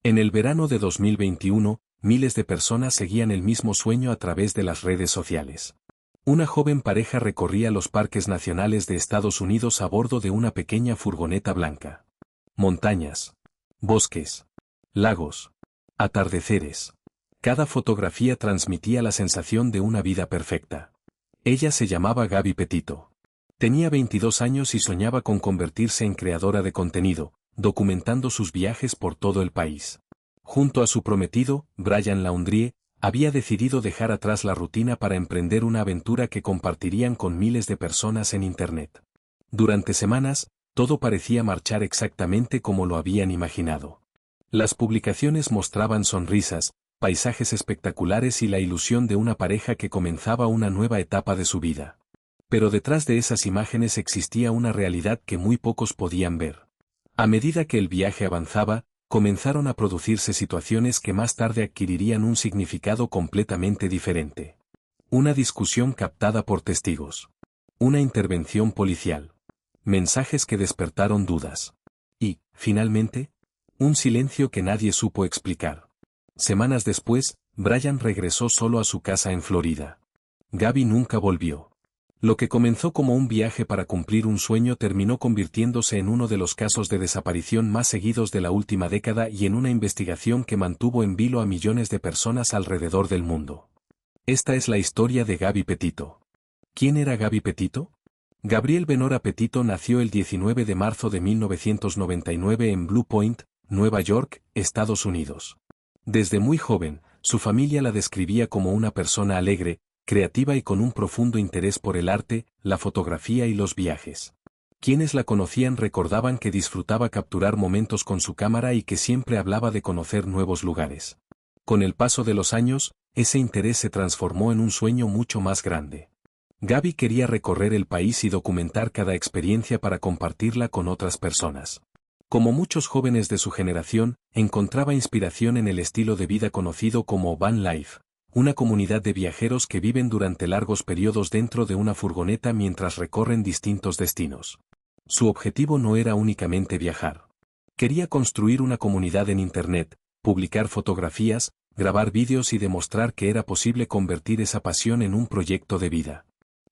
En el verano de 2021, miles de personas seguían el mismo sueño a través de las redes sociales. Una joven pareja recorría los parques nacionales de Estados Unidos a bordo de una pequeña furgoneta blanca. Montañas, bosques, lagos, atardeceres. Cada fotografía transmitía la sensación de una vida perfecta. Ella se llamaba Gabby Petito. Tenía 22 años y soñaba con convertirse en creadora de contenido, documentando sus viajes por todo el país. Junto a su prometido, Brian Laundrie, había decidido dejar atrás la rutina para emprender una aventura que compartirían con miles de personas en Internet. Durante semanas, todo parecía marchar exactamente como lo habían imaginado. Las publicaciones mostraban sonrisas, paisajes espectaculares y la ilusión de una pareja que comenzaba una nueva etapa de su vida. Pero detrás de esas imágenes existía una realidad que muy pocos podían ver. A medida que el viaje avanzaba, comenzaron a producirse situaciones que más tarde adquirirían un significado completamente diferente. Una discusión captada por testigos. Una intervención policial. Mensajes que despertaron dudas. Y, finalmente, un silencio que nadie supo explicar. Semanas después, Brian regresó solo a su casa en Florida. Gabby nunca volvió. Lo que comenzó como un viaje para cumplir un sueño terminó convirtiéndose en uno de los casos de desaparición más seguidos de la última década y en una investigación que mantuvo en vilo a millones de personas alrededor del mundo. Esta es la historia de Gabby Petito. ¿Quién era Gabby Petito? Gabriel Benora Petito nació el 19 de marzo de 1999 en Blue Point, Nueva York, Estados Unidos. Desde muy joven, su familia la describía como una persona alegre, creativa y con un profundo interés por el arte, la fotografía y los viajes. Quienes la conocían recordaban que disfrutaba capturar momentos con su cámara y que siempre hablaba de conocer nuevos lugares. Con el paso de los años, ese interés se transformó en un sueño mucho más grande. Gabby quería recorrer el país y documentar cada experiencia para compartirla con otras personas. Como muchos jóvenes de su generación, encontraba inspiración en el estilo de vida conocido como van life. Una comunidad de viajeros que viven durante largos periodos dentro de una furgoneta mientras recorren distintos destinos. Su objetivo no era únicamente viajar. Quería construir una comunidad en Internet, publicar fotografías, grabar vídeos y demostrar que era posible convertir esa pasión en un proyecto de vida.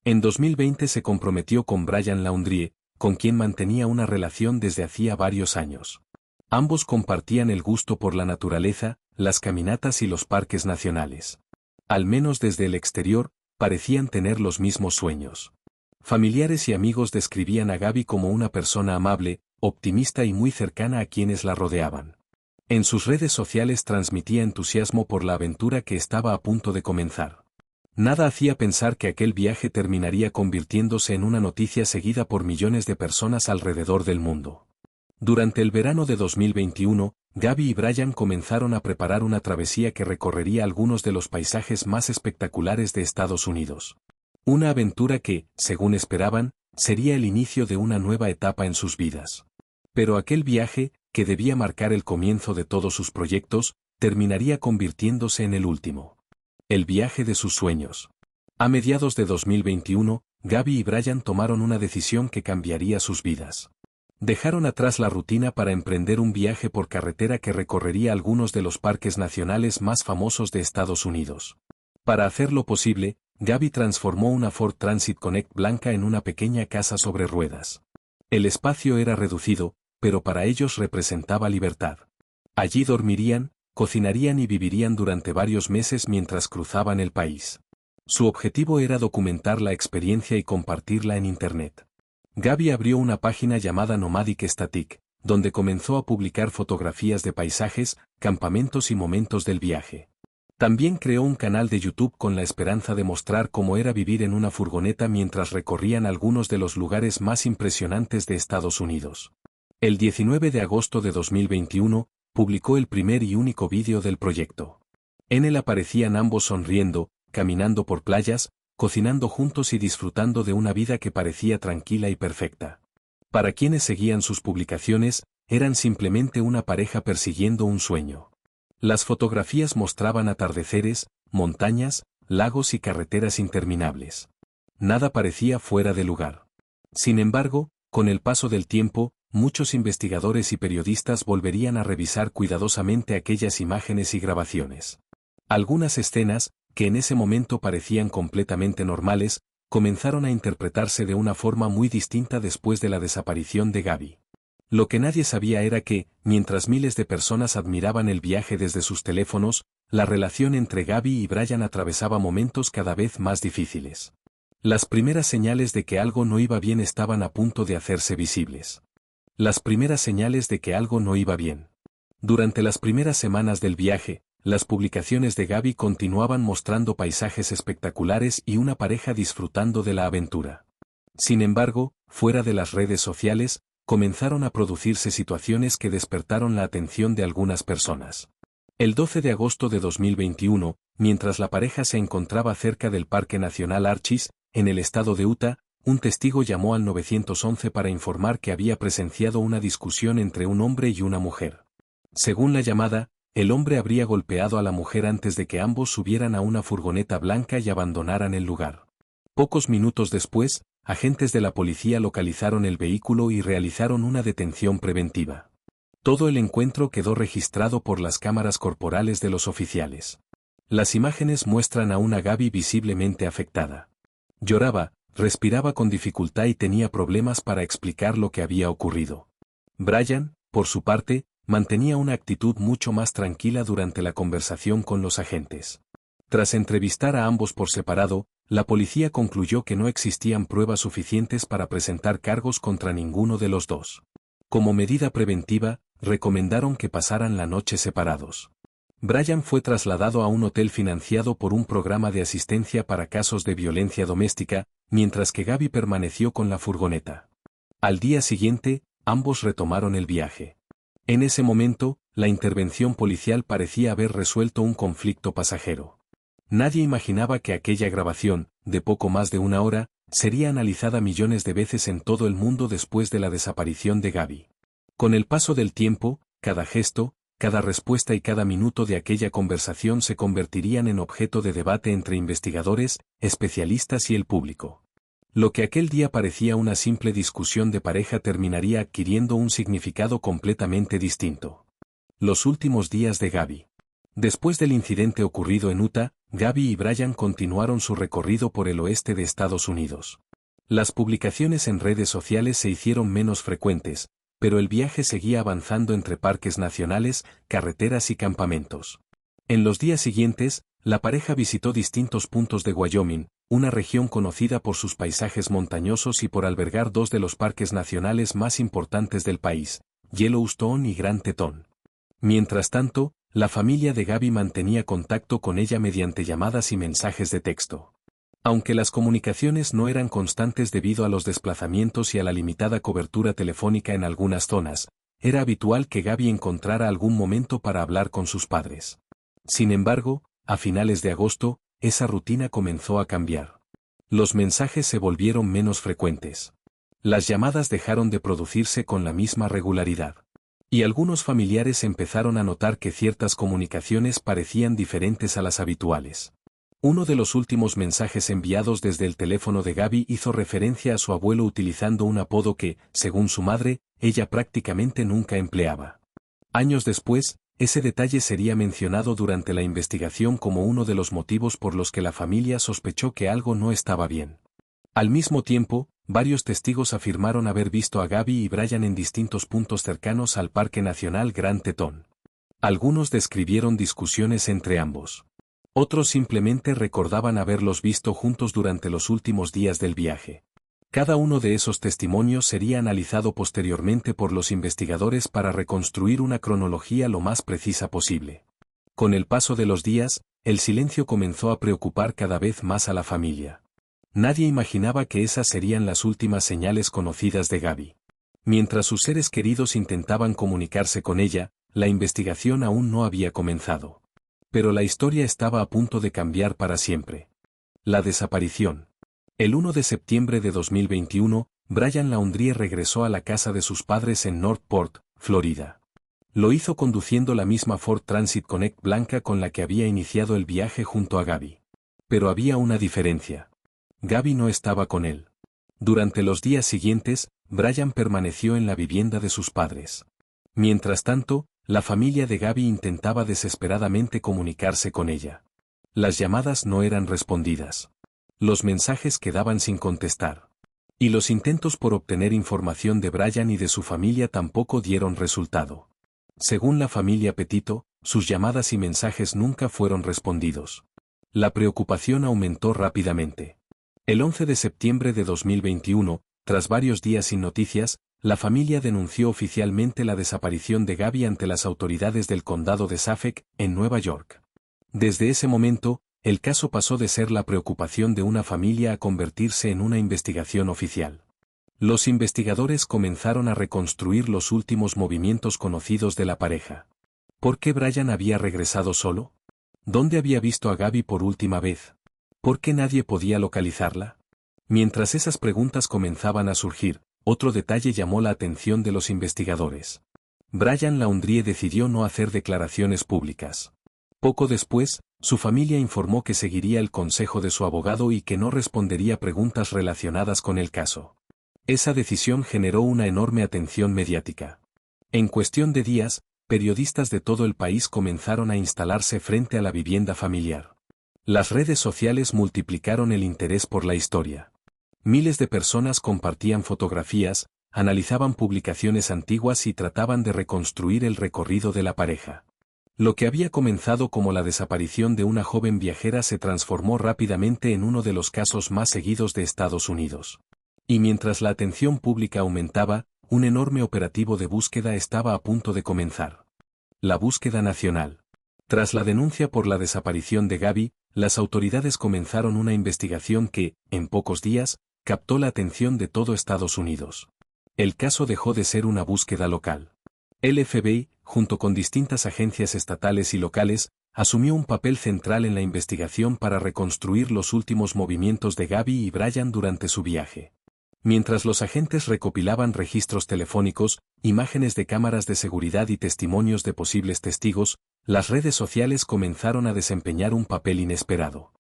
En 2020 se comprometió con Brian Laundrie, con quien mantenía una relación desde hacía varios años. Ambos compartían el gusto por la naturaleza, las caminatas y los parques nacionales. Al menos desde el exterior, parecían tener los mismos sueños. Familiares y amigos describían a Gabby como una persona amable, optimista y muy cercana a quienes la rodeaban. En sus redes sociales transmitía entusiasmo por la aventura que estaba a punto de comenzar. Nada hacía pensar que aquel viaje terminaría convirtiéndose en una noticia seguida por millones de personas alrededor del mundo. Durante el verano de 2021, Gabby y Brian comenzaron a preparar una travesía que recorrería algunos de los paisajes más espectaculares de Estados Unidos. Una aventura que, según esperaban, sería el inicio de una nueva etapa en sus vidas. Pero aquel viaje, que debía marcar el comienzo de todos sus proyectos, terminaría convirtiéndose en el último. El viaje de sus sueños. A mediados de 2021, Gabby y Brian tomaron una decisión que cambiaría sus vidas. Dejaron atrás la rutina para emprender un viaje por carretera que recorrería algunos de los parques nacionales más famosos de Estados Unidos. Para hacerlo posible, Gabby transformó una Ford Transit Connect blanca en una pequeña casa sobre ruedas. El espacio era reducido, pero para ellos representaba libertad. Allí dormirían, cocinarían y vivirían durante varios meses mientras cruzaban el país. Su objetivo era documentar la experiencia y compartirla en Internet. Gabby abrió una página llamada Nomadic Static, donde comenzó a publicar fotografías de paisajes, campamentos y momentos del viaje. También creó un canal de YouTube con la esperanza de mostrar cómo era vivir en una furgoneta mientras recorrían algunos de los lugares más impresionantes de Estados Unidos. El 19 de agosto de 2021, publicó el primer y único vídeo del proyecto. En él aparecían ambos sonriendo, caminando por playas, cocinando juntos y disfrutando de una vida que parecía tranquila y perfecta. Para quienes seguían sus publicaciones, eran simplemente una pareja persiguiendo un sueño. Las fotografías mostraban atardeceres, montañas, lagos y carreteras interminables. Nada parecía fuera de lugar. Sin embargo, con el paso del tiempo, muchos investigadores y periodistas volverían a revisar cuidadosamente aquellas imágenes y grabaciones. Algunas escenas, que en ese momento parecían completamente normales, comenzaron a interpretarse de una forma muy distinta después de la desaparición de Gabby. Lo que nadie sabía era que, mientras miles de personas admiraban el viaje desde sus teléfonos, la relación entre Gabby y Brian atravesaba momentos cada vez más difíciles. Las primeras señales de que algo no iba bien estaban a punto de hacerse visibles. Las primeras señales de que algo no iba bien. Durante las primeras semanas del viaje, las publicaciones de Gabby continuaban mostrando paisajes espectaculares y una pareja disfrutando de la aventura. Sin embargo, fuera de las redes sociales, comenzaron a producirse situaciones que despertaron la atención de algunas personas. El 12 de agosto de 2021, mientras la pareja se encontraba cerca del Parque Nacional Arches, en el estado de Utah, un testigo llamó al 911 para informar que había presenciado una discusión entre un hombre y una mujer. Según la llamada, el hombre habría golpeado a la mujer antes de que ambos subieran a una furgoneta blanca y abandonaran el lugar. Pocos minutos después, agentes de la policía localizaron el vehículo y realizaron una detención preventiva. Todo el encuentro quedó registrado por las cámaras corporales de los oficiales. Las imágenes muestran a una Gabby visiblemente afectada. Lloraba, respiraba con dificultad y tenía problemas para explicar lo que había ocurrido. Brian, por su parte, mantenía una actitud mucho más tranquila durante la conversación con los agentes. Tras entrevistar a ambos por separado, la policía concluyó que no existían pruebas suficientes para presentar cargos contra ninguno de los dos. Como medida preventiva, recomendaron que pasaran la noche separados. Brian fue trasladado a un hotel financiado por un programa de asistencia para casos de violencia doméstica, mientras que Gabby permaneció con la furgoneta. Al día siguiente, ambos retomaron el viaje. En ese momento, la intervención policial parecía haber resuelto un conflicto pasajero. Nadie imaginaba que aquella grabación, de poco más de una hora, sería analizada millones de veces en todo el mundo después de la desaparición de Gabby. Con el paso del tiempo, cada gesto, cada respuesta y cada minuto de aquella conversación se convertirían en objeto de debate entre investigadores, especialistas y el público. Lo que aquel día parecía una simple discusión de pareja terminaría adquiriendo un significado completamente distinto. Los últimos días de Gabby. Después del incidente ocurrido en Utah, Gabby y Brian continuaron su recorrido por el oeste de Estados Unidos. Las publicaciones en redes sociales se hicieron menos frecuentes, pero el viaje seguía avanzando entre parques nacionales, carreteras y campamentos. En los días siguientes, la pareja visitó distintos puntos de Wyoming, una región conocida por sus paisajes montañosos y por albergar dos de los parques nacionales más importantes del país, Yellowstone y Grand Teton. Mientras tanto, la familia de Gabby mantenía contacto con ella mediante llamadas y mensajes de texto. Aunque las comunicaciones no eran constantes debido a los desplazamientos y a la limitada cobertura telefónica en algunas zonas, era habitual que Gabby encontrara algún momento para hablar con sus padres. Sin embargo, a finales de agosto, esa rutina comenzó a cambiar. Los mensajes se volvieron menos frecuentes. Las llamadas dejaron de producirse con la misma regularidad. Y algunos familiares empezaron a notar que ciertas comunicaciones parecían diferentes a las habituales. Uno de los últimos mensajes enviados desde el teléfono de Gabby hizo referencia a su abuelo utilizando un apodo que, según su madre, ella prácticamente nunca empleaba. Años después, ese detalle sería mencionado durante la investigación como uno de los motivos por los que la familia sospechó que algo no estaba bien. Al mismo tiempo, varios testigos afirmaron haber visto a Gabby y Brian en distintos puntos cercanos al Parque Nacional Grand Teton. Algunos describieron discusiones entre ambos. Otros simplemente recordaban haberlos visto juntos durante los últimos días del viaje. Cada uno de esos testimonios sería analizado posteriormente por los investigadores para reconstruir una cronología lo más precisa posible. Con el paso de los días, el silencio comenzó a preocupar cada vez más a la familia. Nadie imaginaba que esas serían las últimas señales conocidas de Gabby. Mientras sus seres queridos intentaban comunicarse con ella, la investigación aún no había comenzado. Pero la historia estaba a punto de cambiar para siempre. La desaparición. El 1 de septiembre de 2021, Brian Laundrie regresó a la casa de sus padres en Northport, Florida. Lo hizo conduciendo la misma Ford Transit Connect blanca con la que había iniciado el viaje junto a Gabby. Pero había una diferencia. Gabby no estaba con él. Durante los días siguientes, Brian permaneció en la vivienda de sus padres. Mientras tanto, la familia de Gaby intentaba desesperadamente comunicarse con ella. Las llamadas no eran respondidas. Los mensajes quedaban sin contestar. Y los intentos por obtener información de Brian y de su familia tampoco dieron resultado. Según la familia Petito, sus llamadas y mensajes nunca fueron respondidos. La preocupación aumentó rápidamente. El 11 de septiembre de 2021, tras varios días sin noticias, la familia denunció oficialmente la desaparición de Gaby ante las autoridades del condado de Suffolk, en Nueva York. Desde ese momento, el caso pasó de ser la preocupación de una familia a convertirse en una investigación oficial. Los investigadores comenzaron a reconstruir los últimos movimientos conocidos de la pareja. ¿Por qué Brian había regresado solo? ¿Dónde había visto a Gaby por última vez? ¿Por qué nadie podía localizarla? Mientras esas preguntas comenzaban a surgir, otro detalle llamó la atención de los investigadores. Brian Laundrie decidió no hacer declaraciones públicas. Poco después, su familia informó que seguiría el consejo de su abogado y que no respondería preguntas relacionadas con el caso. Esa decisión generó una enorme atención mediática. En cuestión de días, periodistas de todo el país comenzaron a instalarse frente a la vivienda familiar. Las redes sociales multiplicaron el interés por la historia. Miles de personas compartían fotografías, analizaban publicaciones antiguas y trataban de reconstruir el recorrido de la pareja. Lo que había comenzado como la desaparición de una joven viajera se transformó rápidamente en uno de los casos más seguidos de Estados Unidos. Y mientras la atención pública aumentaba, un enorme operativo de búsqueda estaba a punto de comenzar. La búsqueda nacional. Tras la denuncia por la desaparición de Gaby, las autoridades comenzaron una investigación que, en pocos días, captó la atención de todo Estados Unidos. El caso dejó de ser una búsqueda local. El FBI, junto con distintas agencias estatales y locales, asumió un papel central en la investigación para reconstruir los últimos movimientos de Gaby y Brian durante su viaje. Mientras los agentes recopilaban registros telefónicos, imágenes de cámaras de seguridad y testimonios de posibles testigos, las redes sociales comenzaron a desempeñar un papel inesperado.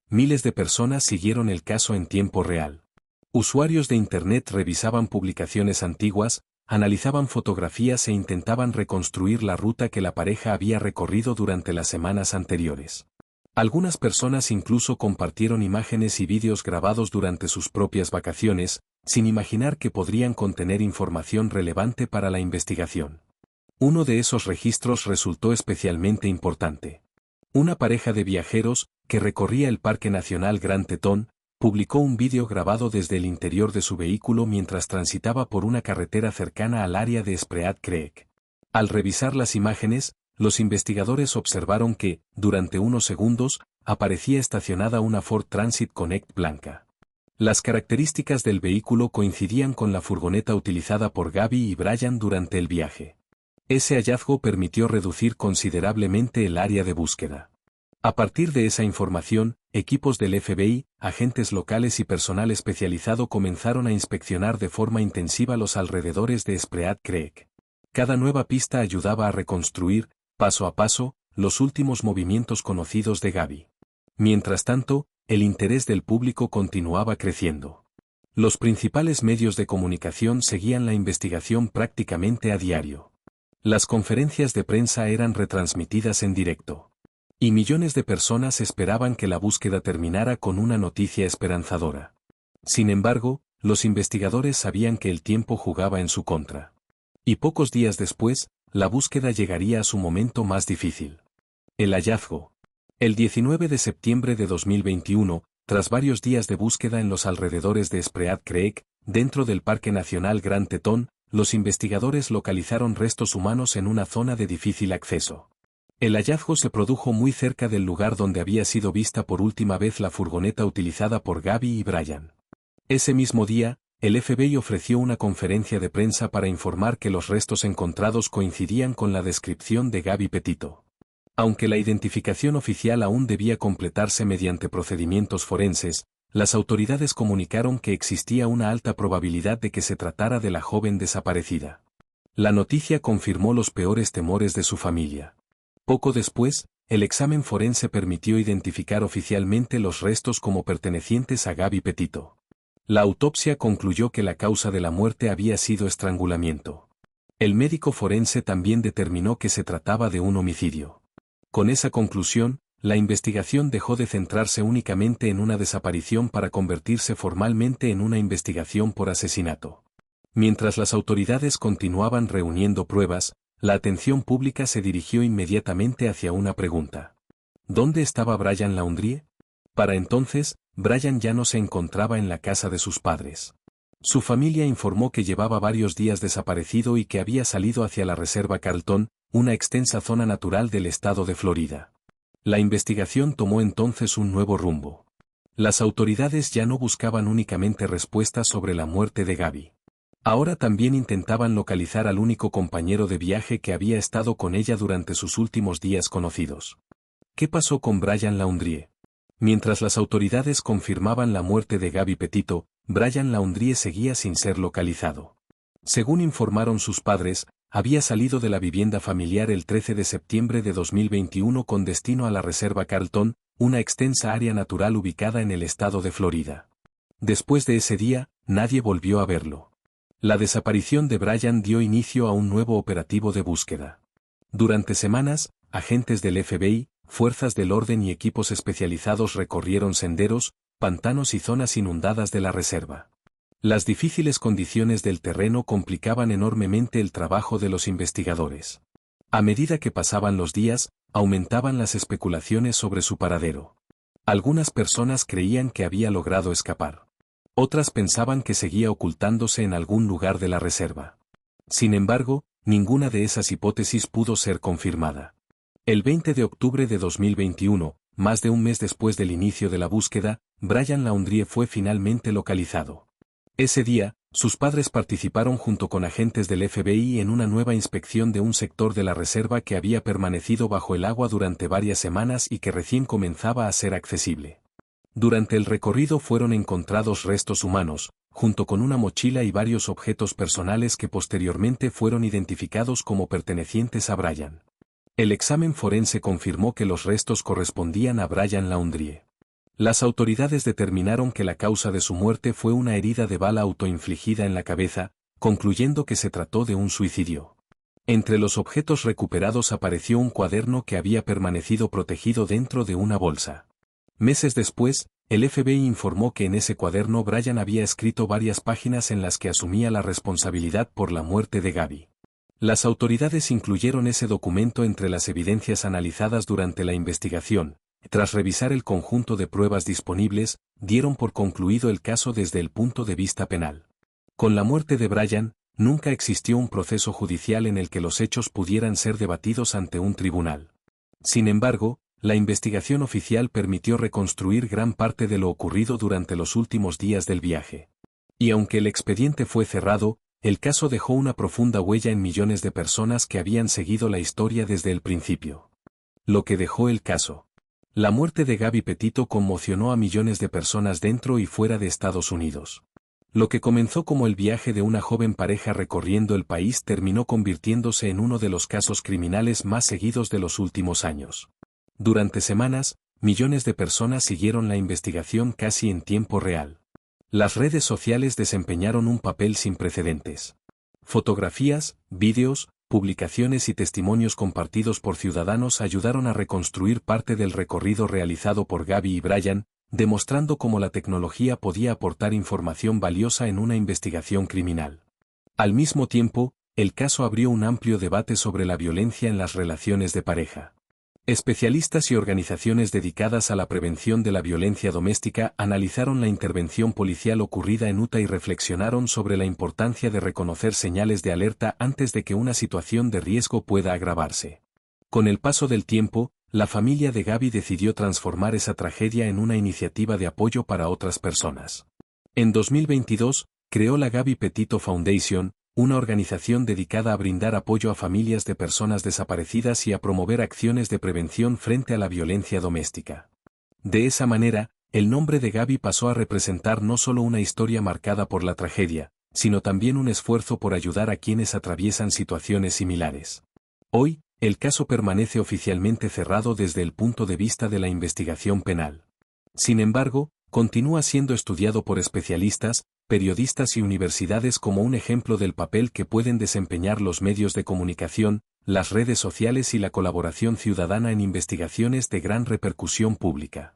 Miles de personas siguieron el caso en tiempo real. Usuarios de Internet revisaban publicaciones antiguas, analizaban fotografías e intentaban reconstruir la ruta que la pareja había recorrido durante las semanas anteriores. Algunas personas incluso compartieron imágenes y vídeos grabados durante sus propias vacaciones, sin imaginar que podrían contener información relevante para la investigación. Uno de esos registros resultó especialmente importante. Una pareja de viajeros, que recorría el Parque Nacional Grand Teton, publicó un vídeo grabado desde el interior de su vehículo mientras transitaba por una carretera cercana al área de Spruce Creek. Al revisar las imágenes, los investigadores observaron que, durante unos segundos, aparecía estacionada una Ford Transit Connect blanca. Las características del vehículo coincidían con la furgoneta utilizada por Gaby y Brian durante el viaje. Ese hallazgo permitió reducir considerablemente el área de búsqueda. A partir de esa información, equipos del FBI, agentes locales y personal especializado comenzaron a inspeccionar de forma intensiva los alrededores de Spruce Creek. Cada nueva pista ayudaba a reconstruir, paso a paso, los últimos movimientos conocidos de Gaby. Mientras tanto, el interés del público continuaba creciendo. Los principales medios de comunicación seguían la investigación prácticamente a diario. Las conferencias de prensa eran retransmitidas en directo. Y millones de personas esperaban que la búsqueda terminara con una noticia esperanzadora. Sin embargo, los investigadores sabían que el tiempo jugaba en su contra. Y pocos días después, la búsqueda llegaría a su momento más difícil. El hallazgo. El 19 de septiembre de 2021, tras varios días de búsqueda en los alrededores de Spruce Creek, dentro del Parque Nacional Grand Teton, los investigadores localizaron restos humanos en una zona de difícil acceso. El hallazgo se produjo muy cerca del lugar donde había sido vista por última vez la furgoneta utilizada por Gaby y Brian. Ese mismo día, el FBI ofreció una conferencia de prensa para informar que los restos encontrados coincidían con la descripción de Gaby Petito. Aunque la identificación oficial aún debía completarse mediante procedimientos forenses, las autoridades comunicaron que existía una alta probabilidad de que se tratara de la joven desaparecida. La noticia confirmó los peores temores de su familia. Poco después, el examen forense permitió identificar oficialmente los restos como pertenecientes a Gaby Petito. La autopsia concluyó que la causa de la muerte había sido estrangulamiento. El médico forense también determinó que se trataba de un homicidio. Con esa conclusión, la investigación dejó de centrarse únicamente en una desaparición para convertirse formalmente en una investigación por asesinato. Mientras las autoridades continuaban reuniendo pruebas, la atención pública se dirigió inmediatamente hacia una pregunta. ¿Dónde estaba Brian Laundrie? Para entonces, Brian ya no se encontraba en la casa de sus padres. Su familia informó que llevaba varios días desaparecido y que había salido hacia la Reserva Carlton, una extensa zona natural del estado de Florida. La investigación tomó entonces un nuevo rumbo. Las autoridades ya no buscaban únicamente respuestas sobre la muerte de Gabby. Ahora también intentaban localizar al único compañero de viaje que había estado con ella durante sus últimos días conocidos. ¿Qué pasó con Brian Laundrie? Mientras las autoridades confirmaban la muerte de Gabby Petito, Brian Laundrie seguía sin ser localizado. Según informaron sus padres, había salido de la vivienda familiar el 13 de septiembre de 2021 con destino a la Reserva Carlton, una extensa área natural ubicada en el estado de Florida. Después de ese día, nadie volvió a verlo. La desaparición de Brian dio inicio a un nuevo operativo de búsqueda. Durante semanas, agentes del FBI, fuerzas del orden y equipos especializados recorrieron senderos, pantanos y zonas inundadas de la reserva. Las difíciles condiciones del terreno complicaban enormemente el trabajo de los investigadores. A medida que pasaban los días, aumentaban las especulaciones sobre su paradero. Algunas personas creían que había logrado escapar. Otras pensaban que seguía ocultándose en algún lugar de la reserva. Sin embargo, ninguna de esas hipótesis pudo ser confirmada. El 20 de octubre de 2021, más de un mes después del inicio de la búsqueda, Brian Laundrie fue finalmente localizado. Ese día, sus padres participaron junto con agentes del FBI en una nueva inspección de un sector de la reserva que había permanecido bajo el agua durante varias semanas y que recién comenzaba a ser accesible. Durante el recorrido fueron encontrados restos humanos, junto con una mochila y varios objetos personales que posteriormente fueron identificados como pertenecientes a Brian. El examen forense confirmó que los restos correspondían a Brian Laundrie. Las autoridades determinaron que la causa de su muerte fue una herida de bala autoinfligida en la cabeza, concluyendo que se trató de un suicidio. Entre los objetos recuperados apareció un cuaderno que había permanecido protegido dentro de una bolsa. Meses después, el FBI informó que en ese cuaderno Brian había escrito varias páginas en las que asumía la responsabilidad por la muerte de Gabby. Las autoridades incluyeron ese documento entre las evidencias analizadas durante la investigación. Tras revisar el conjunto de pruebas disponibles, dieron por concluido el caso desde el punto de vista penal. Con la muerte de Brian, nunca existió un proceso judicial en el que los hechos pudieran ser debatidos ante un tribunal. Sin embargo, la investigación oficial permitió reconstruir gran parte de lo ocurrido durante los últimos días del viaje. Y aunque el expediente fue cerrado, el caso dejó una profunda huella en millones de personas que habían seguido la historia desde el principio. Lo que dejó el caso. La muerte de Gabby Petito conmocionó a millones de personas dentro y fuera de Estados Unidos. Lo que comenzó como el viaje de una joven pareja recorriendo el país terminó convirtiéndose en uno de los casos criminales más seguidos de los últimos años. Durante semanas, millones de personas siguieron la investigación casi en tiempo real. Las redes sociales desempeñaron un papel sin precedentes. Fotografías, vídeos, publicaciones y testimonios compartidos por ciudadanos ayudaron a reconstruir parte del recorrido realizado por Gabby y Brian, demostrando cómo la tecnología podía aportar información valiosa en una investigación criminal. Al mismo tiempo, el caso abrió un amplio debate sobre la violencia en las relaciones de pareja. Especialistas y organizaciones dedicadas a la prevención de la violencia doméstica analizaron la intervención policial ocurrida en Utah y reflexionaron sobre la importancia de reconocer señales de alerta antes de que una situación de riesgo pueda agravarse. Con el paso del tiempo, la familia de Gabby decidió transformar esa tragedia en una iniciativa de apoyo para otras personas. En 2022, creó la Gabby Petito Foundation, una organización dedicada a brindar apoyo a familias de personas desaparecidas y a promover acciones de prevención frente a la violencia doméstica. De esa manera, el nombre de Gabby pasó a representar no solo una historia marcada por la tragedia, sino también un esfuerzo por ayudar a quienes atraviesan situaciones similares. Hoy, el caso permanece oficialmente cerrado desde el punto de vista de la investigación penal. Sin embargo, Continúa siendo estudiado por especialistas, periodistas y universidades como un ejemplo del papel que pueden desempeñar los medios de comunicación, las redes sociales y la colaboración ciudadana en investigaciones de gran repercusión pública.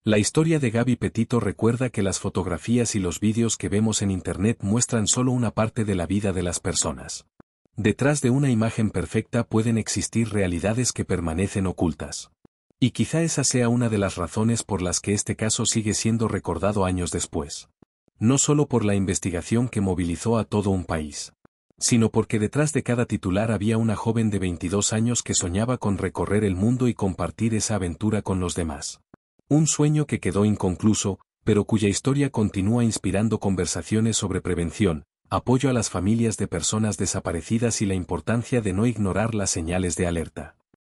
La historia de Gabby Petito recuerda que las fotografías y los vídeos que vemos en Internet muestran solo una parte de la vida de las personas. Detrás de una imagen perfecta pueden existir realidades que permanecen ocultas. Y quizá esa sea una de las razones por las que este caso sigue siendo recordado años después. No solo por la investigación que movilizó a todo un país, sino porque detrás de cada titular había una joven de 22 años que soñaba con recorrer el mundo y compartir esa aventura con los demás. Un sueño que quedó inconcluso, pero cuya historia continúa inspirando conversaciones sobre prevención, apoyo a las familias de personas desaparecidas y la importancia de no ignorar las señales de alerta.